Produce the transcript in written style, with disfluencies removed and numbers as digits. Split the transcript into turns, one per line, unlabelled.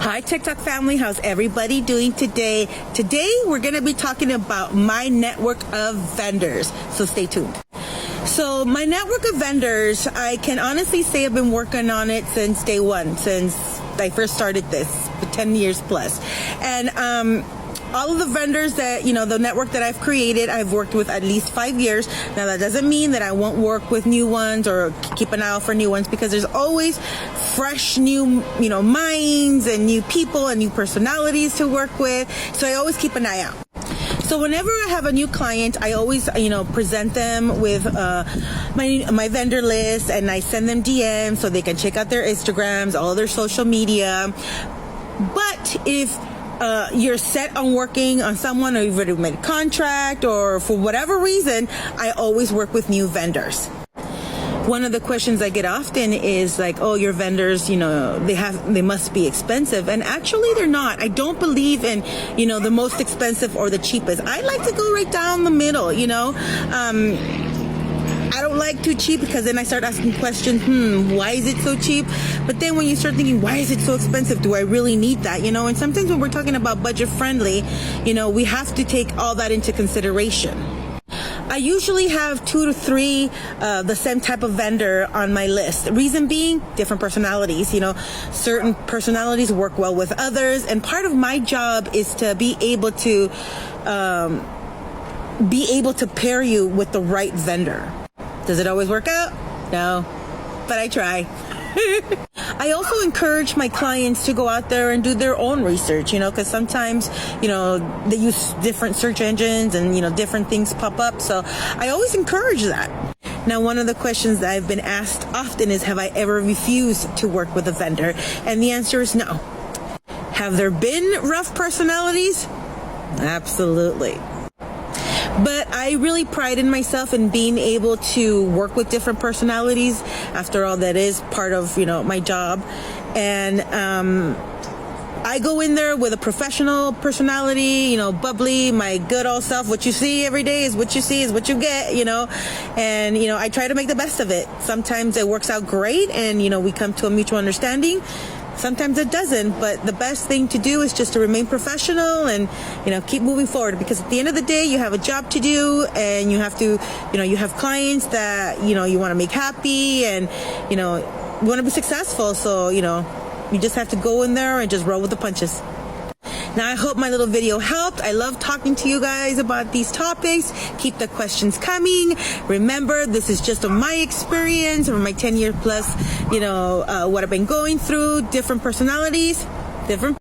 Hi TikTok family, how's everybody doing today? Today we're going to be talking about my network of vendors, so stay tuned. So my network of vendors, I can honestly say I've been working on it since day one, since I first started this, for 10 years plus. And all of the vendors that, the network that I've created, I've worked with at least 5 years. Now that doesn't mean that I won't work with new ones or keep an eye out for new ones, because there's always fresh new, minds and new people and new personalities to work with. So I always keep an eye out. So whenever I have a new client, I always, present them with my vendor list, and I send them DMs so they can check out their Instagrams, all their social media. But if you're set on working on someone, or you've already made a contract, or for whatever reason, I always work with new vendors. One of the questions I get often is like, oh, your vendors, they must be expensive. And actually they're not. I don't believe in, the most expensive or the cheapest. I like to go right down the middle, I don't like too cheap, because then I start asking questions, why is it so cheap? But then when you start thinking, why is it so expensive? Do I really need that? And sometimes when we're talking about budget friendly, we have to take all that into consideration. I usually have 2 to 3 the same type of vendor on my list. The reason being, different personalities. Certain personalities work well with others, and part of my job is to be able to pair you with the right vendor. Does it always work out? No, but I try. I also encourage my clients to go out there and do their own research, because sometimes, they use different search engines and, different things pop up. So I always encourage that. Now, one of the questions that I've been asked often is, have I ever refused to work with a vendor? And the answer is no. Have there been rough personalities? Absolutely. But I really pride in myself in being able to work with different personalities. After all, that is part of, my job. And I go in there with a professional personality, bubbly, my good old self. What you see every day is what you see is what you get, And, I try to make the best of it. Sometimes it works out great and, we come to a mutual understanding. Sometimes it doesn't, but the best thing to do is just to remain professional and, keep moving forward, because at the end of the day, you have a job to do, and you have to, you have clients that, you want to make happy, and, you want to be successful. So, you just have to go in there and just roll with the punches. Now, I hope my little video helped. I love talking to you guys about these topics. Keep the questions coming. Remember, this is just my experience over my 10-year plus, what I've been going through, different personalities, different